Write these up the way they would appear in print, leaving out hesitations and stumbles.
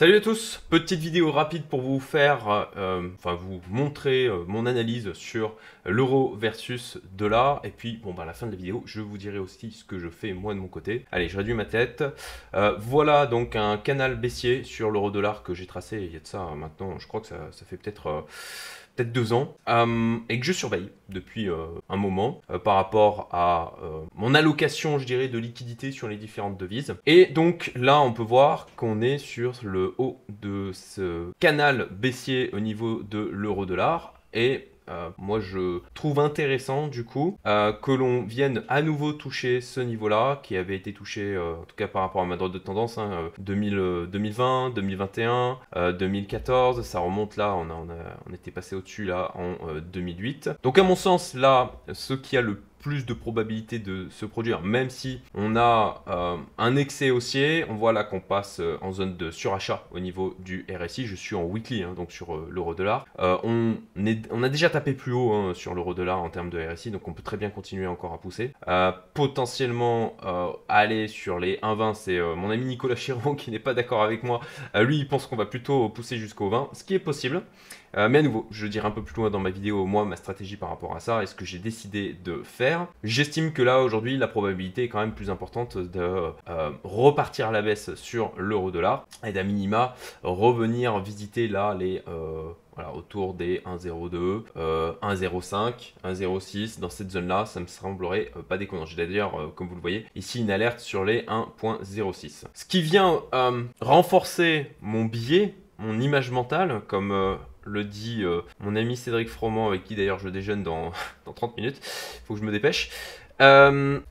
Salut à tous, petite vidéo rapide pour vous faire, vous montrer mon analyse sur l'euro versus dollar. Et puis, bon, à la fin de la vidéo, je vous dirai aussi ce que je fais moi de mon côté. Allez, je réduis ma tête. Voilà donc un canal baissier sur l'euro dollar que j'ai tracé il y a de ça maintenant, je crois que ça fait peut-être 2 ans, et que je surveille depuis un moment par rapport à mon allocation, je dirais, de liquidité sur les différentes devises. Et donc là, on peut voir qu'on est sur le haut de ce canal baissier au niveau de l'euro-dollar. Et moi je trouve intéressant du coup que l'on vienne à nouveau toucher ce niveau là qui avait été touché en tout cas par rapport à ma droite de tendance 2020, 2021, 2014, ça remonte là, on était passé au-dessus là en 2008. Donc à mon sens là, ce qui a le plus de probabilité de se produire, même si on a un excès haussier. On voit là qu'on passe en zone de surachat au niveau du RSI. Je suis en weekly, donc sur l'euro-dollar. On a déjà tapé plus haut sur l'euro-dollar en termes de RSI, donc on peut très bien continuer encore à pousser. Potentiellement aller sur les 1,20, c'est mon ami Nicolas Chiron qui n'est pas d'accord avec moi. Lui, il pense qu'on va plutôt pousser jusqu'au 20, ce qui est possible. Mais à nouveau, je dirai un peu plus loin dans ma vidéo, moi, ma stratégie par rapport à ça et ce que j'ai décidé de faire. J'estime que là, aujourd'hui, la probabilité est quand même plus importante de repartir à la baisse sur l'euro-dollar et d'à minima revenir visiter là les... Voilà, autour des 1,02, 1,05, 1,06, dans cette zone-là, ça me semblerait pas déconnant. J'ai d'ailleurs, comme vous le voyez, ici une alerte sur les 1,06. Ce qui vient renforcer mon biais, mon image mentale, comme le dit mon ami Cédric Froment, avec qui d'ailleurs je déjeune dans 30 minutes, il faut que je me dépêche.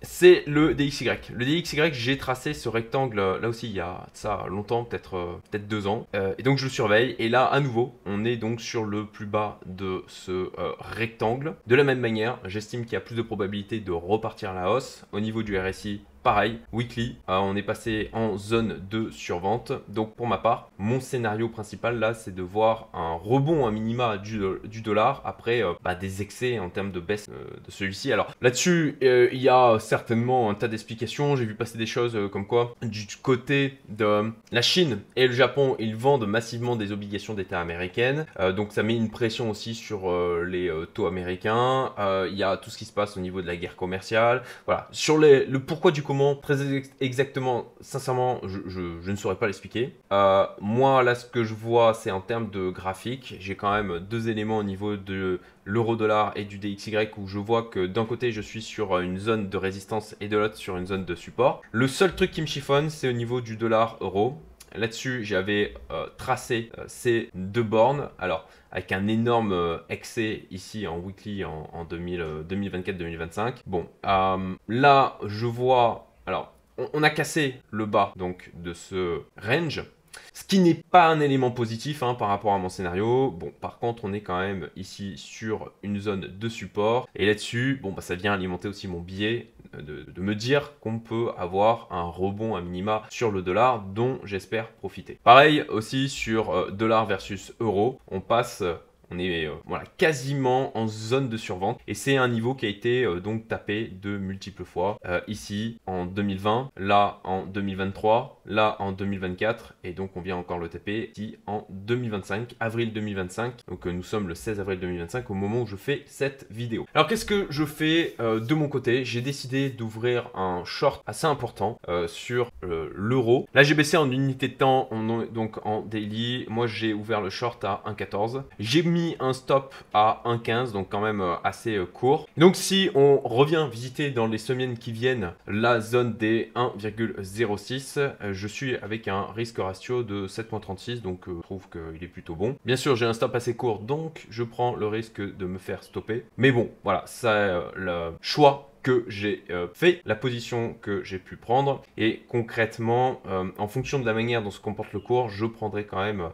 C'est le DXY. Le DXY, j'ai tracé ce rectangle là aussi il y a ça longtemps, peut-être 2 ans. Et donc je le surveille. Et là, à nouveau, on est donc sur le plus bas de ce rectangle. De la même manière, j'estime qu'il y a plus de probabilité de repartir à la hausse. Au niveau du RSI, pareil, weekly, on est passé en zone de survente. Donc pour ma part, mon scénario principal là, c'est de voir un rebond à minima du dollar après des excès en termes de baisse de celui-ci. Alors là-dessus, il y a certainement un tas d'explications. J'ai vu passer des choses comme quoi du côté de la Chine et le Japon, ils vendent massivement des obligations d'État américaines. Donc ça met une pression aussi sur les taux américains. Il y a tout ce qui se passe au niveau de la guerre commerciale. Voilà, sur le pourquoi du comment, très exactement, sincèrement, je ne saurais pas l'expliquer. Moi, là, ce que je vois, c'est en termes de graphique. J'ai quand même 2 éléments au niveau de l'euro-dollar et du DXY où je vois que d'un côté, je suis sur une zone de résistance et de l'autre sur une zone de support. Le seul truc qui me chiffonne, c'est au niveau du dollar-euro. Là-dessus, j'avais tracé ces 2 bornes. Alors, avec un énorme excès ici en weekly en 2024-2025. Bon, là, je vois... Alors, on a cassé le bas donc de ce range. Ce qui n'est pas un élément positif par rapport à mon scénario. Bon, par contre, on est quand même ici sur une zone de support. Et là-dessus, bon, ça vient alimenter aussi mon biais de me dire qu'on peut avoir un rebond à minima sur le dollar dont j'espère profiter. Pareil aussi sur dollar versus euro. On est voilà, quasiment en zone de survente et c'est un niveau qui a été donc tapé de multiples fois ici en 2020, là en 2023, là en 2024 et donc on vient encore le taper ici en 2025, avril 2025. Donc nous sommes le 16 avril 2025 au moment où je fais cette vidéo. Alors qu'est-ce que je fais de mon côté? J'ai décidé d'ouvrir un short assez important sur l'euro. Là j'ai baissé en unité de temps, donc en daily. Moi j'ai ouvert le short à 1,14. J'ai mis un stop à 1,15, donc quand même assez court. Donc si on revient visiter dans les semaines qui viennent la zone des 1,06, je suis avec un risque ratio de 7,36, donc je trouve qu'il est plutôt bon. Bien sûr, j'ai un stop assez court, donc je prends le risque de me faire stopper. Mais bon, voilà, c'est le choix que j'ai fait, la position que j'ai pu prendre et concrètement en fonction de la manière dont se comporte le cours, je prendrai quand même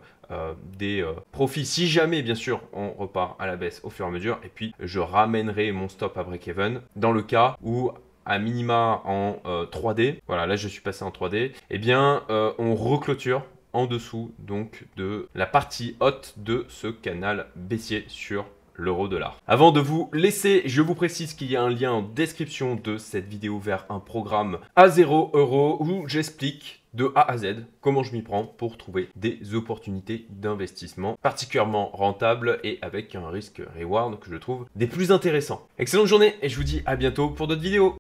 des profits si jamais bien sûr on repart à la baisse au fur et à mesure et puis je ramènerai mon stop à break-even dans le cas où à minima en 3D, voilà là je suis passé en 3D, et bien on reclôture en dessous donc de la partie haute de ce canal baissier sur l'euro-dollar. Avant de vous laisser, je vous précise qu'il y a un lien en description de cette vidéo vers un programme à 0 € où j'explique de A à Z comment je m'y prends pour trouver des opportunités d'investissement particulièrement rentables et avec un risque reward que je trouve des plus intéressants. Excellente journée et je vous dis à bientôt pour d'autres vidéos.